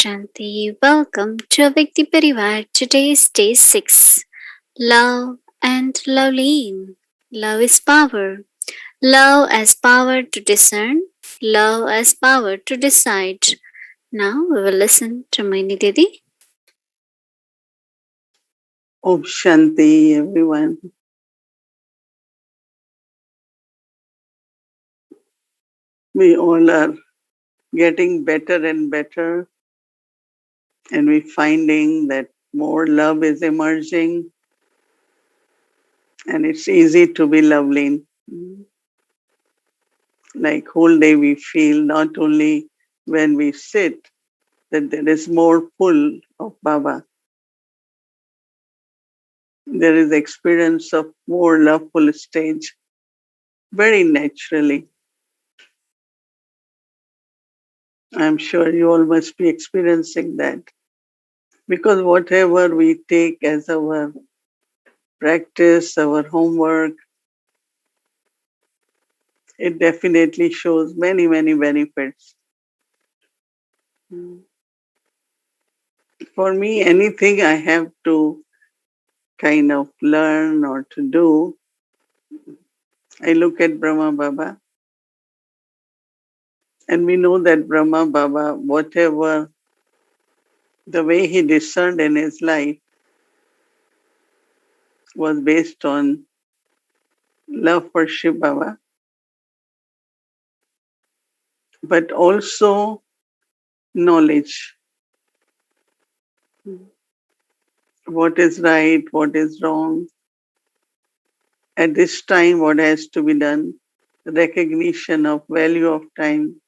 Shanti. Welcome to Avekti Parivar. Today is day 6. Love and Loveleen. Love is power. Love as power to discern. Love as power to decide. Now we will listen to Mohini Didi. Om Shanti, everyone. We all are getting better and better, and we're finding that more love is emerging, and it's easy to be lovely. Like whole day we feel not only when we sit that there is more pull of Baba. There is experience of more loveful stage very naturally. I'm sure you all must be experiencing that. Because whatever we take as our practice, our homework, it definitely shows many, many benefits. For me, anything I have to kind of learn or to do, I look at Brahma Baba, and we know that Brahma Baba, whatever the way he discerned in his life, was based on love for Shiv Baba, but also knowledge. What is right, what is wrong, at this time, what has to be done, recognition of value of time,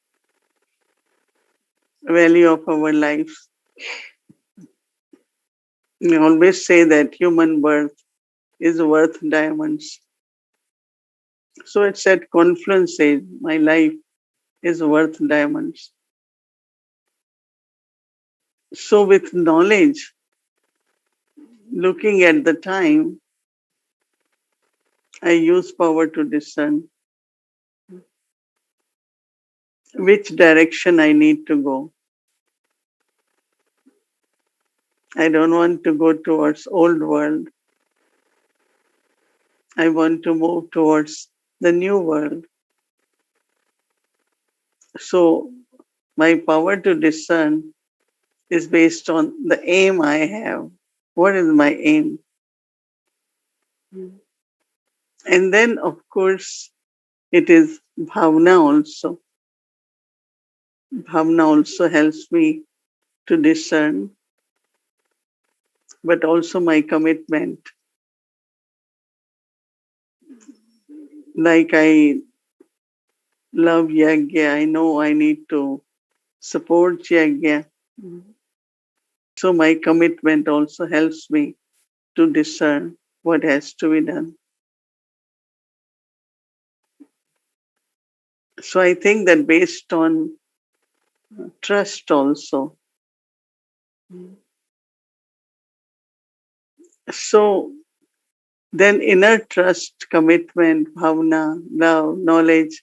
value of our lives. We always say that human birth is worth diamonds. So it's at confluence age, my life is worth diamonds. So with knowledge, looking at the time, I use power to discern which direction I need to go. I don't want to go towards old world. I want to move towards the new world. So my power to discern is based on the aim I have. What is my aim? And then, of course, it is bhavna also. Bhavna also helps me to discern, but also my commitment. Like I love yajna, I know I need to support yajna. So my commitment also helps me to discern what has to be done. So I think that based on trust also. So then inner trust, commitment, bhavna, love, knowledge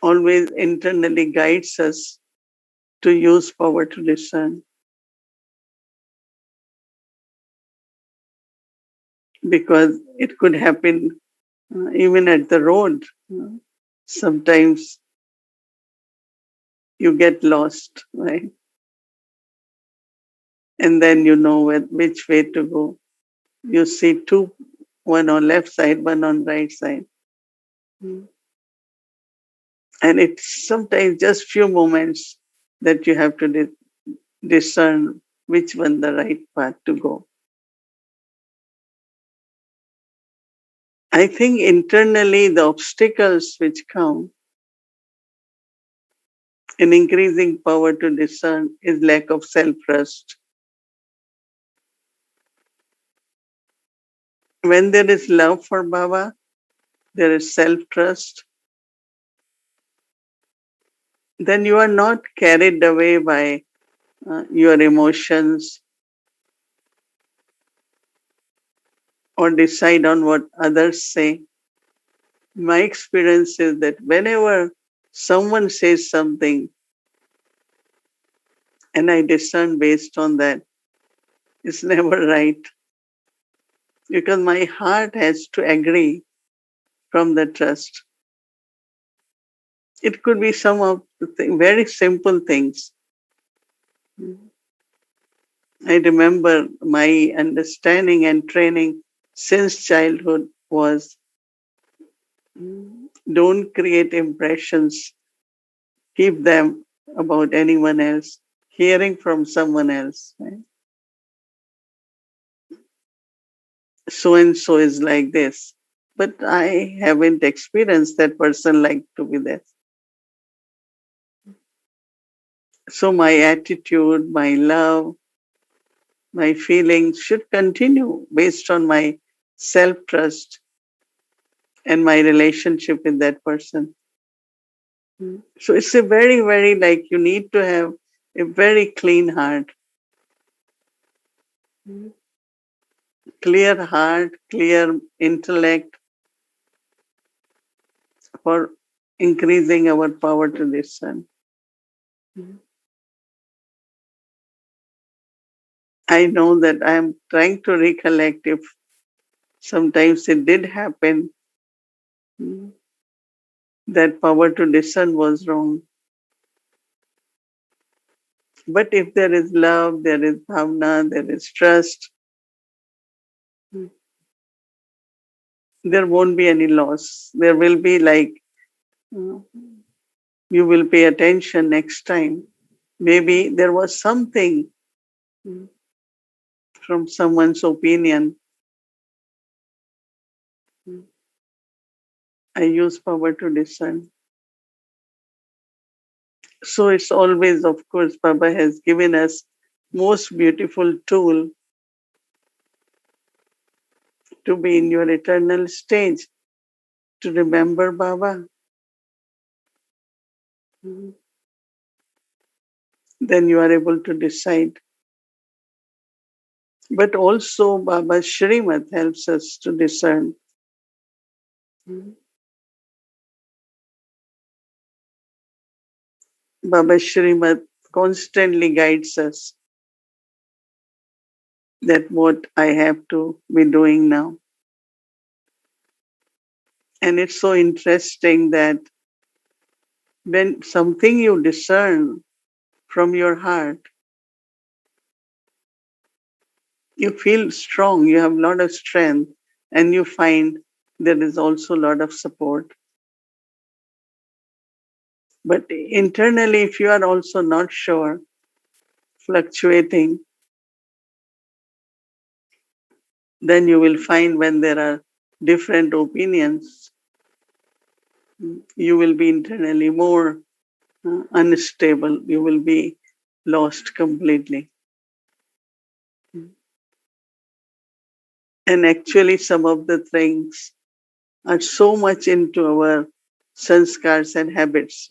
always internally guides us to use power to discern. Because it could happen even at the road. Sometimes you get lost, right? And then you know which way to go. You see two, one on left side, one on right side. And it's sometimes just few moments that you have to discern which one the right path to go. I think internally the obstacles which come in increasing power to discern is lack of self-trust. When there is love for Baba, there is self-trust, then you are not carried away by your emotions or decide on what others say. My experience is that whenever someone says something and I discern based on that. It's never right because my heart has to agree from the trust. It could be some of the very simple things. I remember my understanding and training since childhood was don't create impressions, keep them about anyone else, hearing from someone else. Right? So and so is like this. But I haven't experienced that person like to be this. So my attitude, my love, my feelings should continue based on my self trust and my relationship with that person. So it's a very, very like you need to have a very clean heart, clear intellect for increasing our power to discern. I know that I am trying to recollect if sometimes it did happen that power to discern was wrong. But if there is love, there is bhavna, there is trust, there won't be any loss. There will be like, uh, you will pay attention next time. Maybe there was something from someone's opinion. I use power to discern. So it's always, of course, Baba has given us most beautiful tool to be in your eternal stage, to remember Baba. Then you are able to decide. But also Baba's Shrimat helps us to discern. Baba's Shrimat constantly guides us that what I have to be doing now. And it's so interesting that when something you discern from your heart, you feel strong, you have a lot of strength, and you find there is also a lot of support. But internally, if you are also not sure, fluctuating, then you will find when there are different opinions, you will be internally more unstable. You will be lost completely. And actually, some of the things are so much into our sanskars and habits.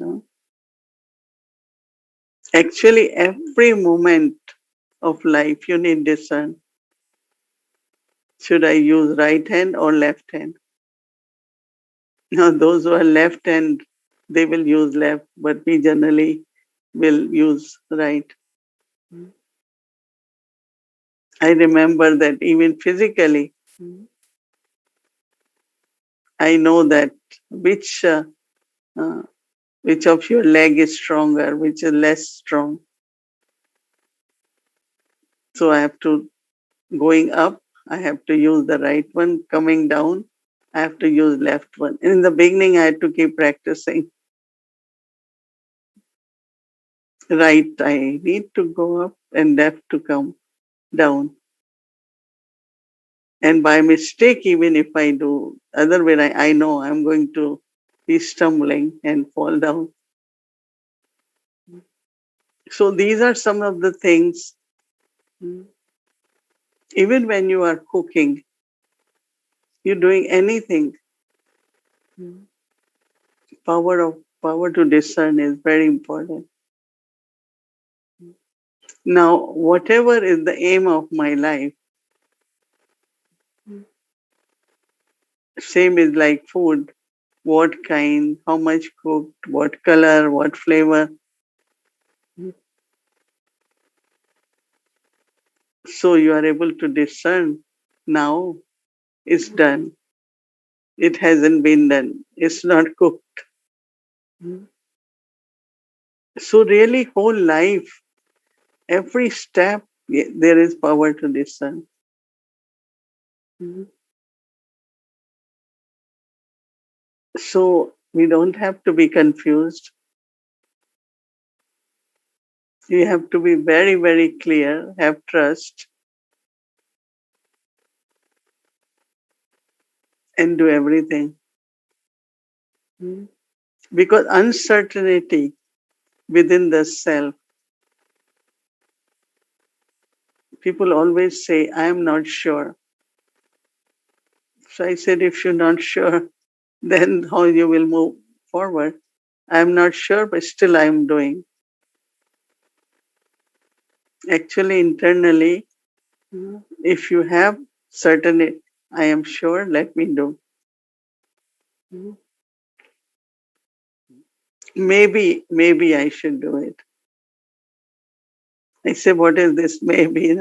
Actually, every moment of life, you need discern. Should I use right hand or left hand? Now, those who are left hand, they will use left, but we generally will use right. I remember that even physically, I know that which uh, uh, which of your leg is stronger, which is less strong. So I have to going up, I have to use the right one. Coming down, I have to use left one. And in the beginning, I had to keep practicing. Right, I need to go up and left to come down. And by mistake, even if I do other way, I know I'm going to be stumbling and fall down. So these are some of the things. Even when you are cooking, you're doing anything, power to discern is very important. Now, whatever is the aim of my life, same is like food. What kind, how much cooked, what color, what flavor. So you are able to discern now it's done. It hasn't been done. It's not cooked. So really whole life, every step, there is power to discern. So we don't have to be confused. You have to be very, very clear, have trust, and do everything. Because uncertainty within the self, people always say, I am not sure. So I said, if you're not sure, then how you will move forward? I'm not sure, but still I'm doing. Actually, internally, if you have certainty, I am sure, let me do. Maybe I should do it. I say, what is this maybe?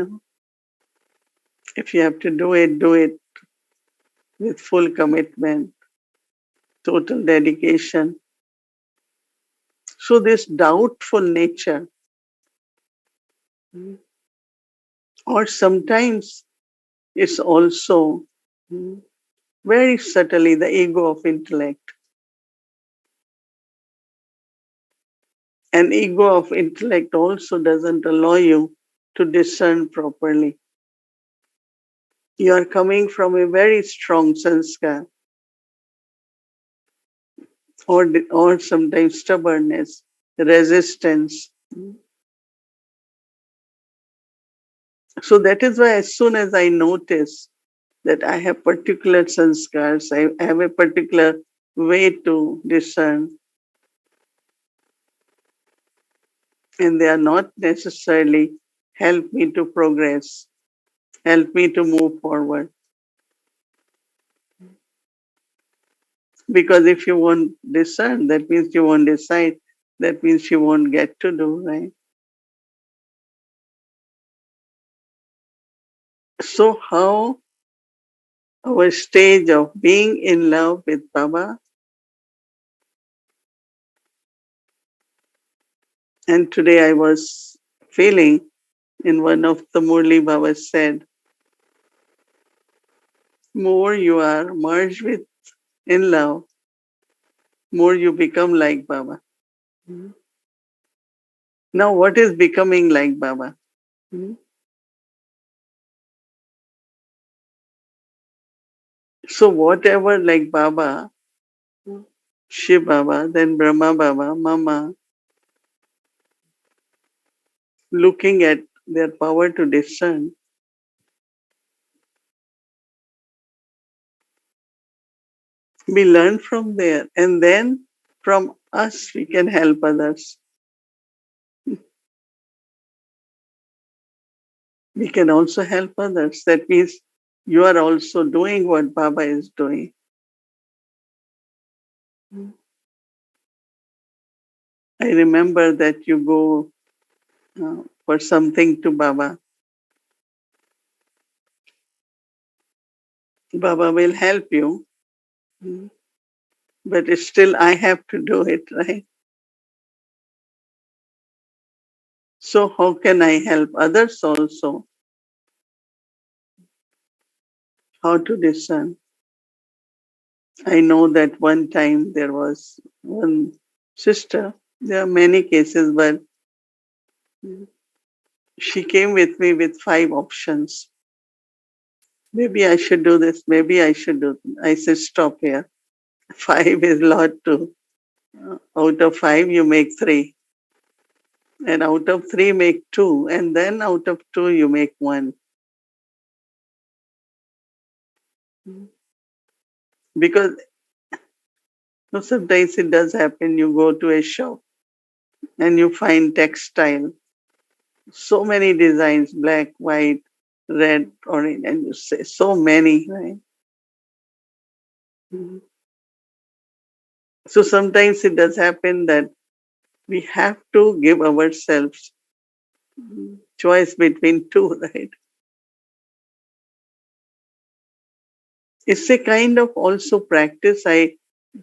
If you have to do it with full commitment, total dedication. So this doubtful nature, or sometimes it's also very subtly the ego of intellect. And ego of intellect also doesn't allow you to discern properly. You are coming from a very strong sanskar, or sometimes stubbornness, resistance. So that is why as soon as I notice that I have particular sanskars, I have a particular way to discern, and they are not necessarily help me to progress, help me to move forward. Because if you won't discern, that means you won't decide, that means you won't get to do, right? So how our stage of being in love with Baba, and today I was feeling in one of the Murli Baba said, more you are merged with in love, more you become like Baba. Now, what is becoming like Baba? So, whatever like Baba, Shiv Baba, then Brahma Baba, Mama, looking at their power to discern, we learn from there, and then from us, we can help others. We can also help others. That means you are also doing what Baba is doing. I remember that you go for something to Baba. Baba will help you, but still I have to do it, right? So how can I help others also? How to discern? I know that one time there was one sister. There are many cases, but she came with me with 5 options. Maybe I should do this. Maybe I should do. I said, stop here. 5 is a lot too. Out of 5, you make 3. And out of 3, make 2. And then out of 2, you make 1. Because sometimes it does happen. You go to a shop and you find textile. So many designs, black, white, red, orange, and you say so many, right? So sometimes it does happen that we have to give ourselves choice between two, right? It's a kind of also practice. I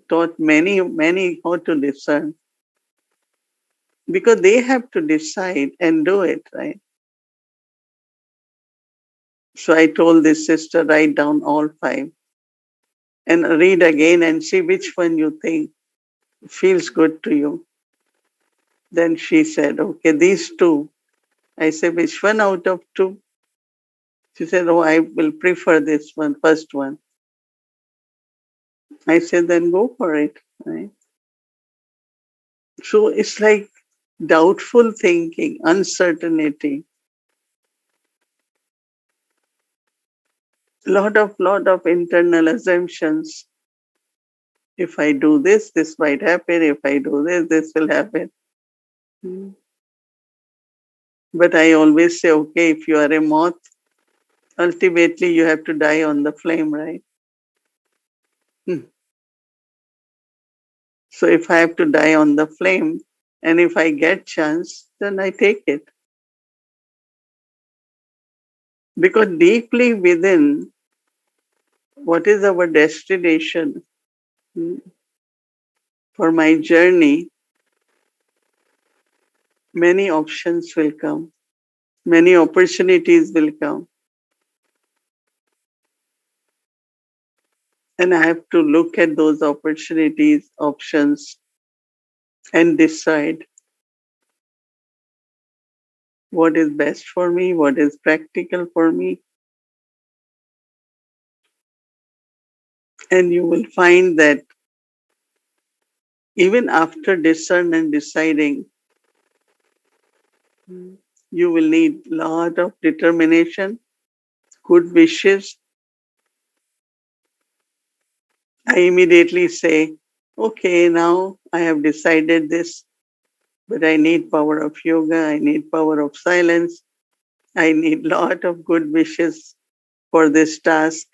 taught many how to discern because they have to decide and do it, right? So I told this sister, write down all five and read again and see which one you think feels good to you. Then she said, okay, these two. I said, which one out of two? She said, oh, I will prefer this one, first one. I said, then go for it, right? So it's like doubtful thinking, uncertainty, lot of internal assumptions. If I do this, this might happen. If I do this, this will happen. Hmm. But I always say, okay, if you are a moth, ultimately you have to die on the flame, right? Hmm. So if I have to die on the flame, and if I get chance, then I take it. Because deeply within, what is our destination? Hmm. For my journey, many options will come, many opportunities will come. And I have to look at those opportunities, options, and decide what is best for me, what is practical for me. And you will find that even after discern and deciding, you will need a lot of determination, good wishes. I immediately say, okay, now I have decided this, but I need power of yoga, I need power of silence, I need lot of good wishes for this task.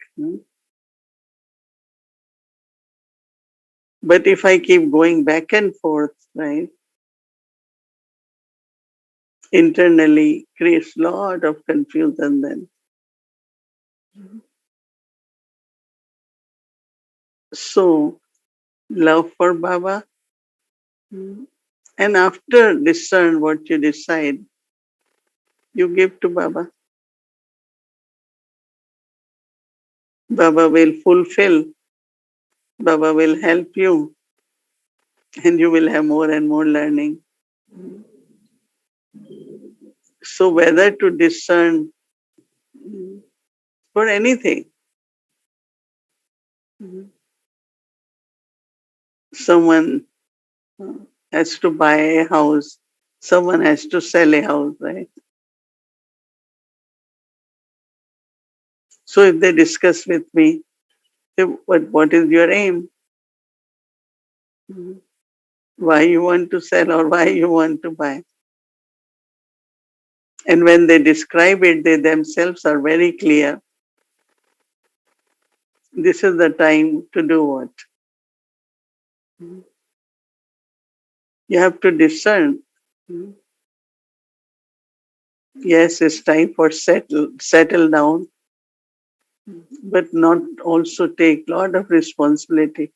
But if I keep going back and forth, right, internally creates lot of confusion then. So love for Baba, and after discern what you decide, you give to Baba. Baba will fulfill, Baba will help you, and you will have more and more learning. So whether to discern for anything, someone has to buy a house, someone has to sell a house, right? So if they discuss with me, say, what is your aim? Why you want to sell or why you want to buy? And when they describe it, they themselves are very clear. This is the time to do what? You have to discern. Yes, it's time for settle down, but not also take a lot of responsibility.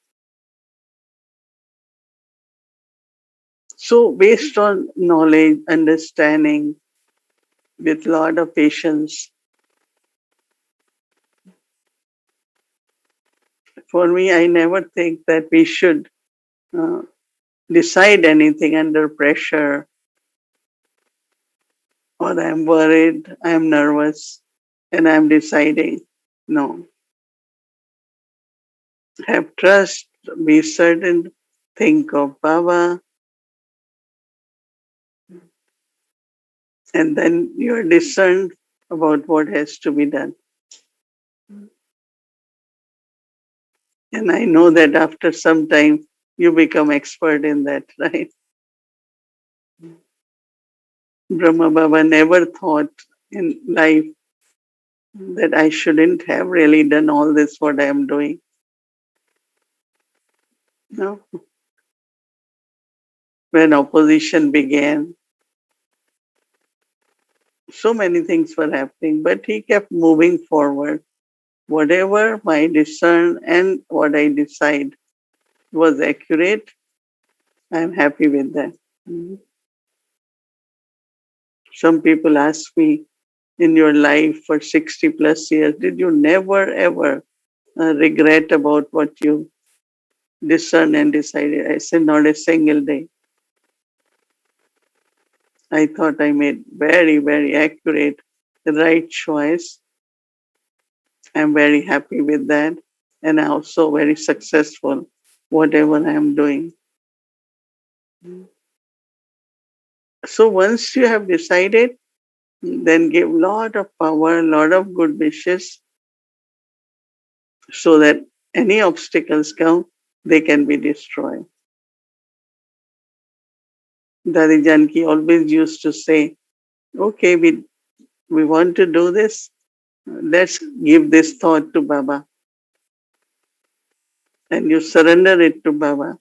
So based on knowledge, understanding, with a lot of patience, for me, I never think that we should uh, decide anything under pressure or I'm worried, I'm nervous, and I'm deciding. No. Have trust, be certain, think of Baba, and then you're discerned about what has to be done. And I know that after some time, you become expert in that, right? Brahma Baba never thought in life that I shouldn't have really done all this what I am doing. No. When opposition began, so many things were happening, but he kept moving forward. Whatever my discern and what I decide was accurate, I'm happy with that. Mhm. Some people ask me, in your life for 60 plus years, did you never ever regret about what you discerned and decided? I said, not a single day. I thought I made very, very accurate, right choice. I'm very happy with that. And I'm also very successful, whatever I'm doing. So once you have decided, then give lot of power, lot of good wishes so that any obstacles come, they can be destroyed. Dadi Janki always used to say, okay, we want to do this. Let's give this thought to Baba. And you surrender it to Baba.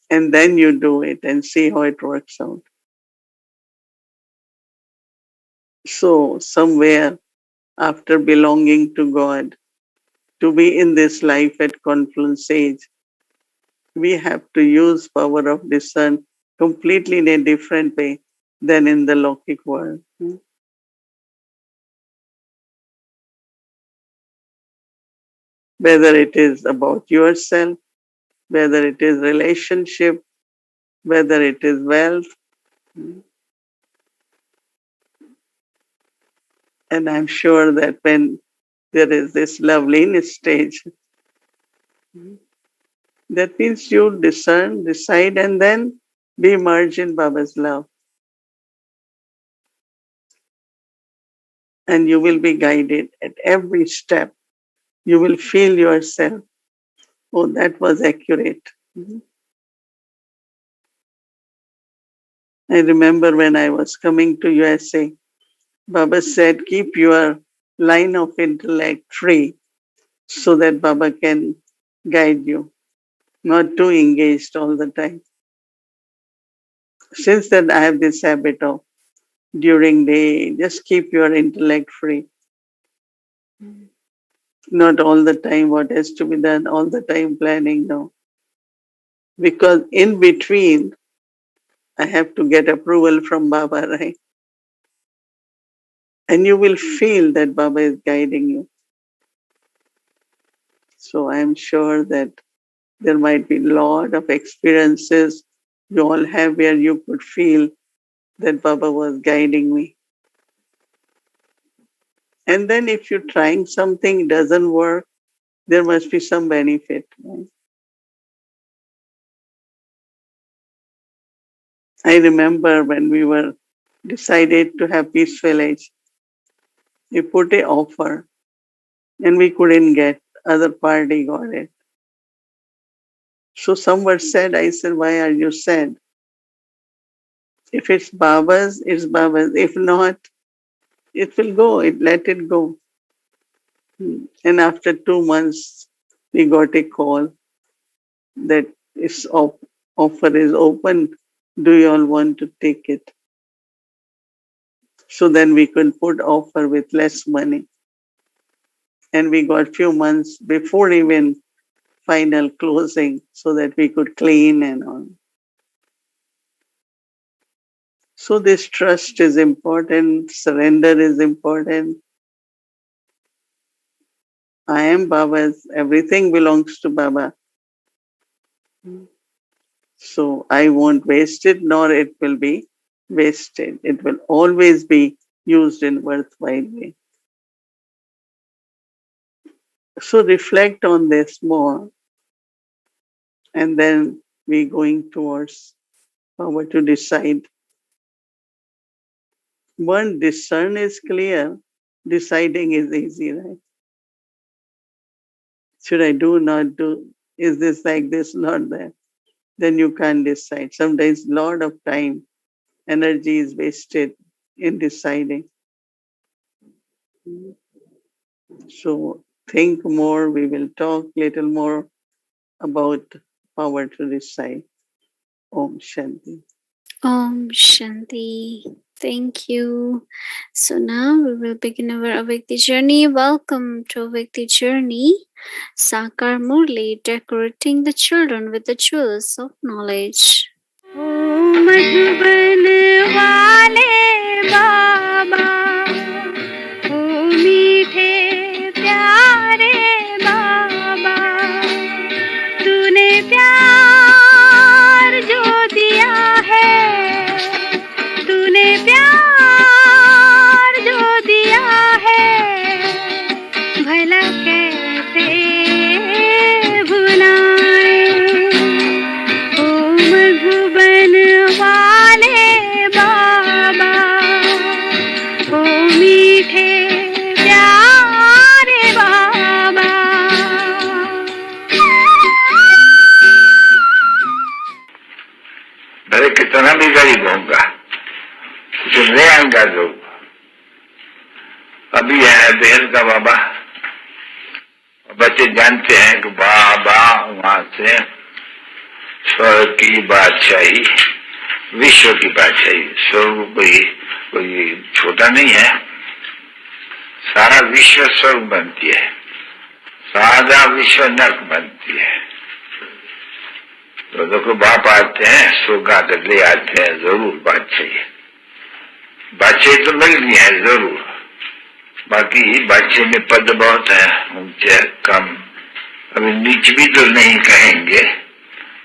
And then you do it and see how it works out. So, somewhere after belonging to God, to be in this life at confluence age, we have to use power of discern completely in a different way than in the Lokic world. Whether it is about yourself, whether it is relationship, whether it is wealth. And I'm sure that when there is this Loveleen stage, that means you discern, decide, and then be merged in Baba's love. And you will be guided at every step. You will feel yourself. Oh, that was accurate. I remember when I was coming to USA, Baba said, keep your line of intellect free so that Baba can guide you, not too engaged all the time. Since then, I have this habit of during day, just keep your intellect free. Not all the time what has to be done, all the time planning, no. Because in between, I have to get approval from Baba, right? And you will feel that Baba is guiding you. So I am sure that there might be a lot of experiences you all have where you could feel that Baba was guiding me. And then if you're trying something doesn't work, there must be some benefit. Right? I remember when we were decided to have Peace Village, we put a offer and we couldn't get, other party got it. So some were sad. I said, why are you sad? If it's Baba's, it's Baba's. If not, it will go. Let it go. And after 2 months, we got a call that offer is open. Do you all want to take it? So then we could put offer with less money. And we got few months before even final closing so that we could clean and all. So this trust is important, surrender is important. I am Baba's, everything belongs to Baba. So I won't waste it, nor it will be wasted. It will always be used in worthwhile way. So reflect on this more, and then we going towards power to decide. One, discern is clear, deciding is easy, right? Should I do, not do? Is this like this, not that? Then you can't decide. Sometimes lot of time, energy is wasted in deciding. So think more. We will talk little more about power to decide. Om Shanti. Om Shanti. Thank you. So now we will begin our Avyakti journey. Welcome to Avyakti journey. Sakar Murli, decorating the children with the jewels of knowledge. Madhuban वाले बाबा, ओ मीठे प्यारे बाबा, तूने प्यार जो दिया है, तूने प्यार जो दिया है, भला कैसे भुलाए। ओ मधुबन वाले बाबा, ओ मीठे प्यारे बाबा। भले कितना भी गरीब होगा, कुछ ले आएंगा लोग। अभी है बेहद का बाबा, बच्चे जानते हैं कि बाबा वहां से स्वर्ग की बादशाही, विश्व की बादशाही। स्वर्ग कोई छोटा नहीं है, सारा विश्व स्वर्ग बनती है, सारा विश्व नरक बनती है। तो देखो बाप आते हैं, स्वर्ग आकर ले आते हैं, जरूर बादशाही। बादशाही तो मिलनी है जरूर, बाकी बादशाही में पद बहुत है, ऊंचे कम, अभी नीच भी तो नहीं कहेंगे,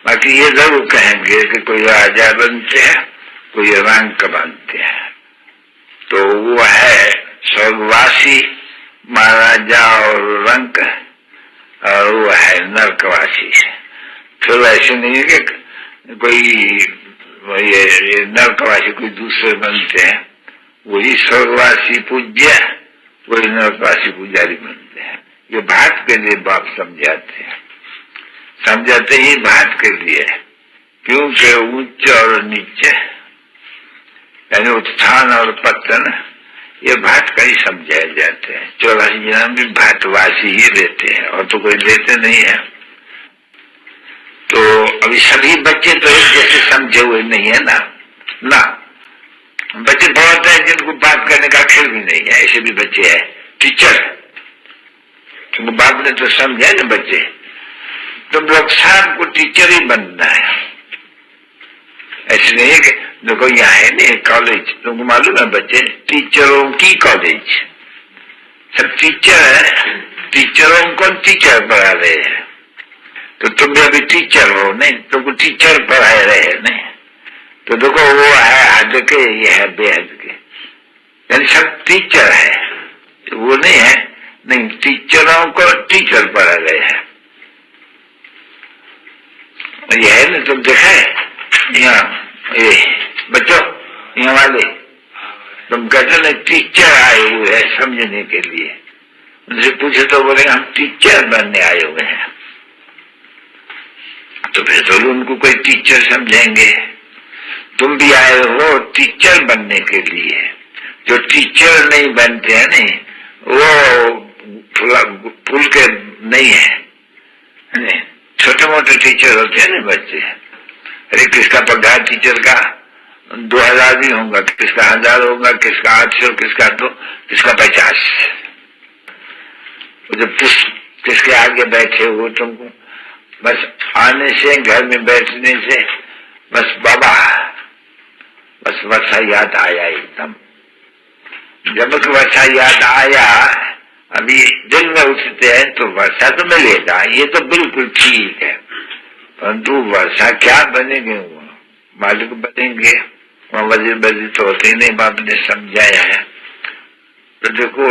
बाकी ये जरूर कहेंगे कि कोई राजा बनते हैं, कोई रंक बनते हैं। तो वो है स्वर्गवासी महाराजा और रंक, और वो है नरकवासी। फिर ऐसे नहीं है कि कोई ये नरकवासी कोई दूसरे बनते हैं, वही स्वर्गवासी पूज्य, वही नरकवासी पुजारी बनते हैं। ये बात के लिए बाप समझाते हैं, समझाते ही बात के लिए, क्योंकि उच्च और नीचे यानी उत्थान और पतन, ये भाट का ही समझाए जाते हैं। 84 जन्म भी भाटवासी ही लेते हैं, और तो कोई लेते नहीं है। तो अभी सभी बच्चे तो एक जैसे समझे हुए नहीं है ना, बच्चे बहुत हैं जिनको बात करने का अक्षर भी नहीं है, ऐसे भी बच्चे हैं। टीचर, क्योंकि बाप ने तो समझा ना बच्चे, तुम लोग सबको टीचर ही बनना है। ऐसे नहीं कि देखो यहाँ है नहीं कॉलेज, तुमको मालूम है बच्चे, टीचरों की कॉलेज, सब टीचर है, टीचरों को टीचर पढ़ा रहे हैं। तो तुम भी अभी टीचर हो नहीं, तुमको टीचर पढ़ा रहे नहीं। तो देखो वो है हद के, ये है बेहद के, यानी सब टीचर है, वो नहीं है, नहीं टीचरों को टीचर पढ़ा रहे हैं। ये है ना, तुम देखा है यहाँ ये बच्चों, यहाँ वाले तुम कहते ना टीचर आए हुए हैं समझने के लिए, उनसे पूछे तो बोले हम टीचर बनने आए हुए हैं। तो फिर तो उनको कोई टीचर समझेंगे। तुम भी आए हो टीचर बनने के लिए। जो टीचर नहीं बनते हैं नहीं, वो फूल के नहीं है, छोटे मोटे टीचर होते हैं ना बच्चे। अरे किसका पगार टीचर का 2000 भी होगा, किसका 1000 होगा, किसका 800, किसका 2, किसका 50। जब किसके आगे बैठे हो तुमको, बस आने से, घर में बैठने से बस बाबा, बस वर्षा याद आया एकदम। जब वर्षा याद आया, अभी दिन में उठते हैं तो वर्षा तो मिलेगा, ये तो बिल्कुल ठीक है, परंतु वर्षा क्या बनेंगे, मालिक बनेंगे, वहां वजीर तो होते ही नहीं, बाप ने समझाया है। तो देखो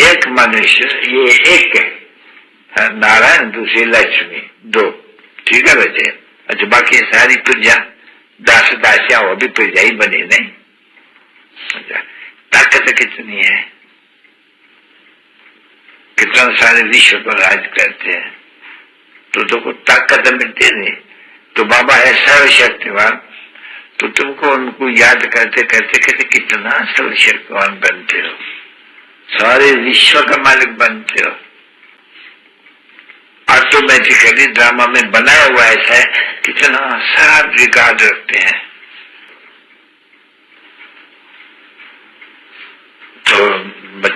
एक मनुष्य, ये एक है नारायण, दूसरी लक्ष्मी, 2, ठीक है बच्चे। अच्छा बाकी सारी प्रजा दास दासियां, वो भी प्रजा ही बने नहीं। अच्छा ताकत कितनी है, कितना सारे विश्व पर राज करते हैं, तो तुमको ताकत मिलती नहीं। तो बाबा है सर्वशक्तिवान, तो तुमको उनको याद करते करते करते कितना सर्वशक्तिवान बनते हो, सारे विश्व का मालिक बनते हो। ऑटोमेटिकली ड्रामा में बनाया हुआ ऐसा है, कितना सारा रिकॉर्ड रखते हैं।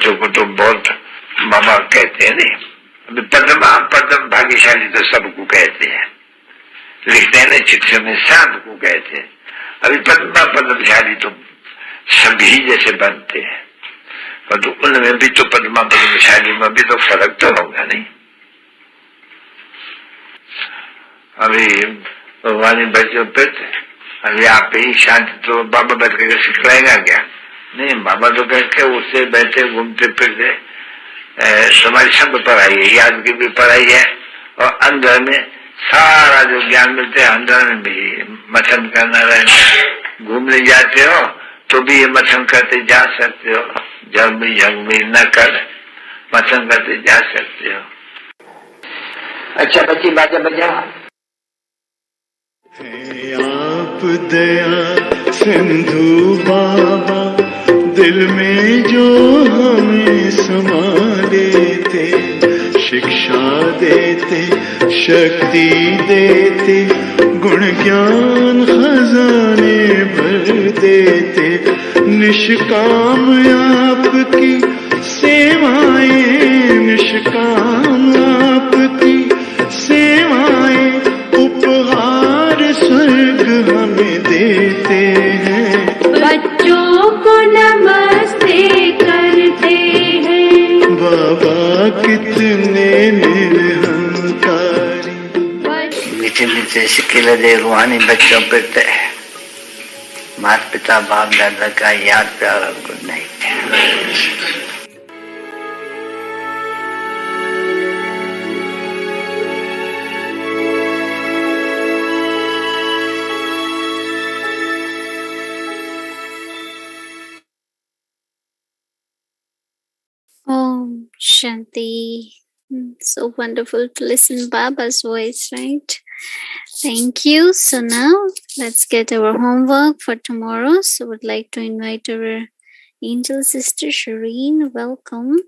बच्चों को तो बहुत मामा कहते हैं नहीं, अभी पद्मा पद्म भाग्यशाली तो सबको कहते हैं, लिखते हैं ना चिट्ठी में सबको कहते हैं, अभी पद्मा पद्मशाली तो सभी जैसे बनते हैं, पर तो उनमें भी तो पद्मा पद्मशाली में भी तो फर्क तो होगा नहीं। अभी भगवान बच्चों पे अभी आप ही शांति तो बाबा बैठ के सिखलाएगा क्या? नहीं, बाबा तो बैठ के उससे बैठे घूमते फिरते तुम्हारी सब पढ़ाई है, याद की भी पढ़ाई है, और अंदर में सारा जो ज्ञान मिलते हैं अंदर में भी मथन करना रहना। घूमने जाते हो तो भी ये मथन करते जा सकते हो, जब भी जब भी न कर मथन करते जा सकते हो। अच्छा बच्ची बाजा बजा। है आप दया सिंधु बाबा, दिल में जो हमें समा देते, शिक्षा देते, शक्ति देते, गुण ज्ञान खजाने भर देते, निष्काम आपकी सेवाएं, निष्काम आपकी सेवाएं, उपहार स्वर्ग हमें देते हैं। बच्चों को नमस्ते करते हैं, बाबा कितने निरहंकारी। मीठे मीठे सिक्के दे रूहानी बच्चों पे माता पिता बाप दादा का याद प्यार और good night. Om Shanti. So wonderful to listen Baba's voice, right? Thank you. So now let's get our homework for tomorrow. So would like to invite our angel sister Shireen. Welcome.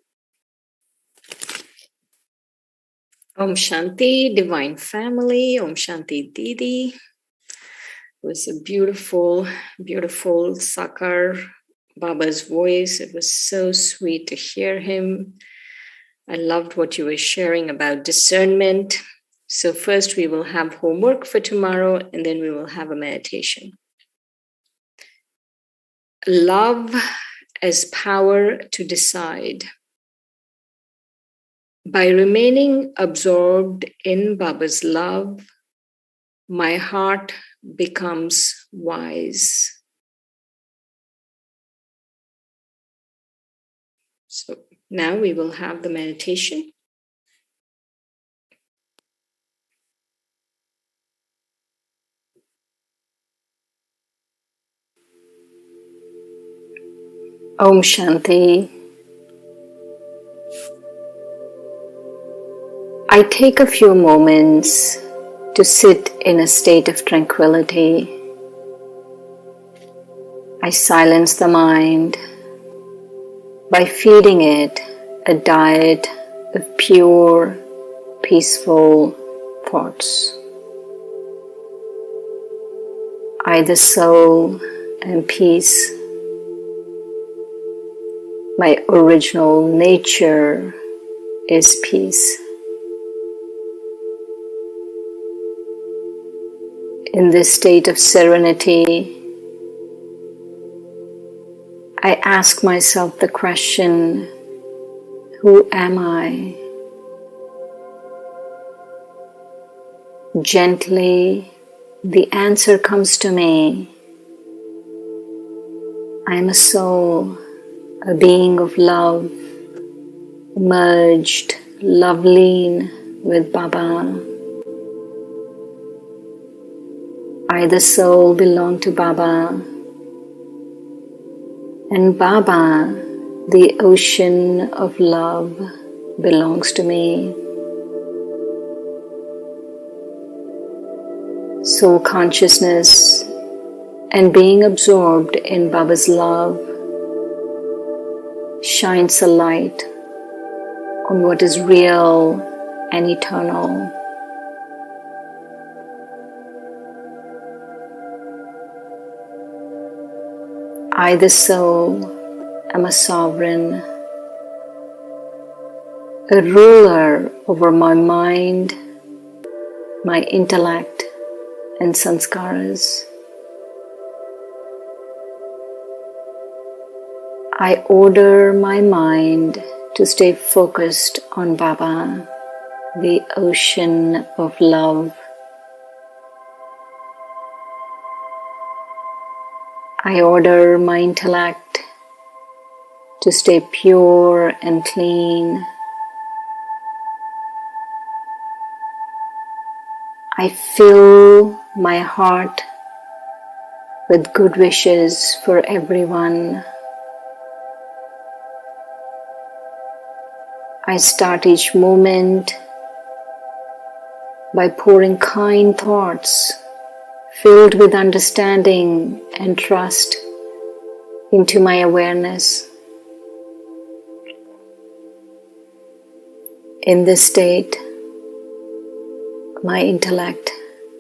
Om Shanti, Divine Family. Om Shanti Didi. It was a beautiful, beautiful Sakar Baba's voice. It was so sweet to hear him. I loved what you were sharing about discernment. So first we will have homework for tomorrow, and then we will have a meditation. Love as power to decide. By remaining absorbed in Baba's love, my heart becomes wise. So now we will have the meditation. Om Shanti. I take a few moments to sit in a state of tranquility. I silence the mind by feeding it a diet of pure, peaceful thoughts. I, the soul, am peace. My original nature is peace. In this state of serenity, I ask myself the question, who am I? Gently, the answer comes to me. I am a soul, a being of love, merged, Loveleen with Baba. I, the soul, belong to Baba, and Baba, the ocean of love, belongs to me. Soul consciousness and being absorbed in Baba's love shines a light on what is real and eternal. I, the soul, am a sovereign, a ruler over my mind, my intellect, and sanskaras. I order my mind to stay focused on Baba, the ocean of love. I order my intellect to stay pure and clean. I fill my heart with good wishes for everyone. I start each moment by pouring kind thoughts filled with understanding and trust into my awareness. In this state, my intellect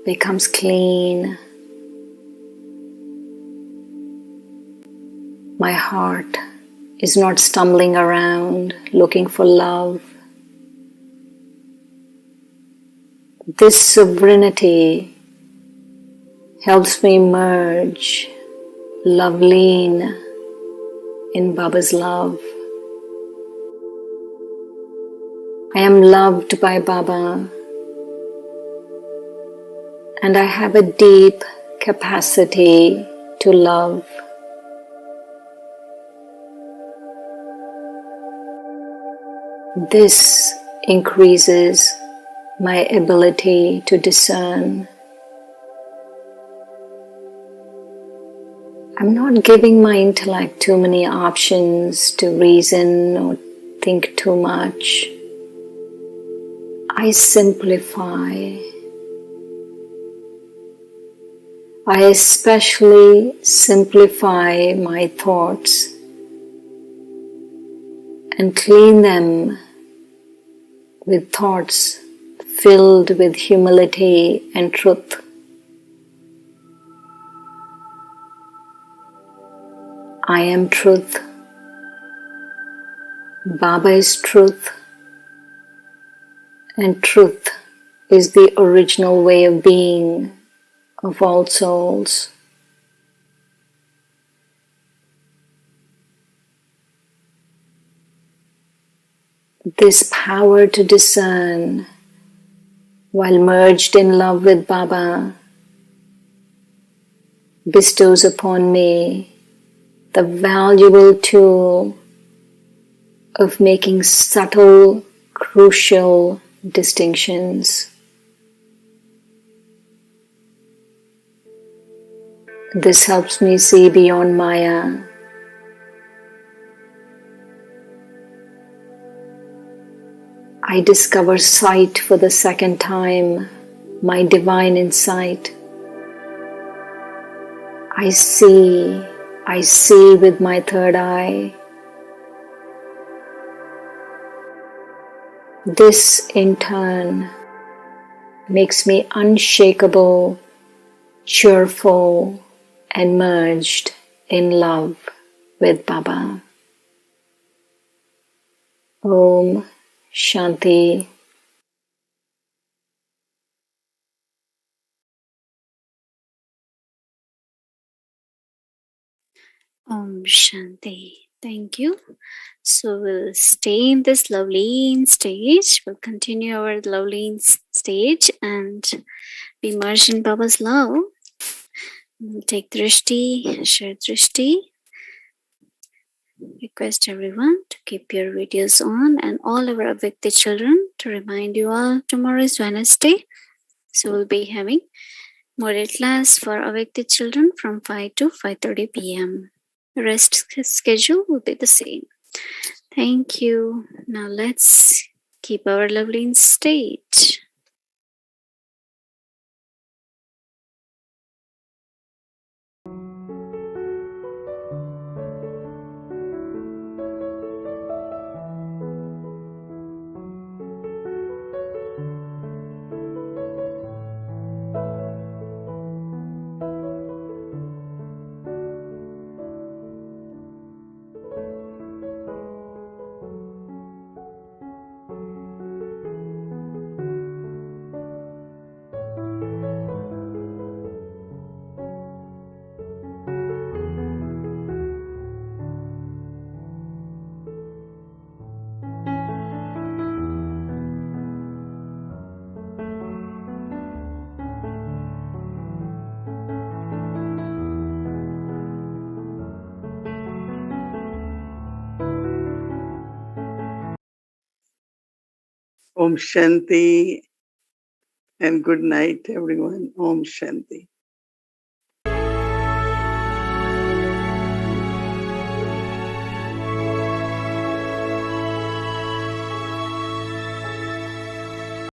becomes clean. My heart is not stumbling around looking for love. This sovereignty helps me merge Loveleen in Baba's love. I am loved by Baba, and I have a deep capacity to love. This increases my ability to discern. I'm not giving my intellect too many options to reason or think too much. I simplify. I especially simplify my thoughts and clean them with thoughts filled with humility and truth. I am truth. Baba is truth, and truth is the original way of being of all souls. This power to discern while merged in love with Baba bestows upon me the valuable tool of making subtle, crucial distinctions. This helps me see beyond Maya. I discover sight for the second time, my divine insight. I see with my third eye. This in turn makes me unshakable, cheerful, and merged in love with Baba. Om Shanti. Om Shanti. Thank you. So we'll stay in this Loveleen stage. We'll continue our Loveleen stage and be merged in Baba's love. We'll take Drishti, share Drishti. Request everyone to keep your videos on and all our Avyakti children to remind you all tomorrow is Wednesday. So we'll be having model class for Avyakti children from 5 to 5:30 p.m. The rest schedule will be the same. Thank you. Now let's keep our Loveleen stage. Om Shanti and good night, everyone. Om Shanti.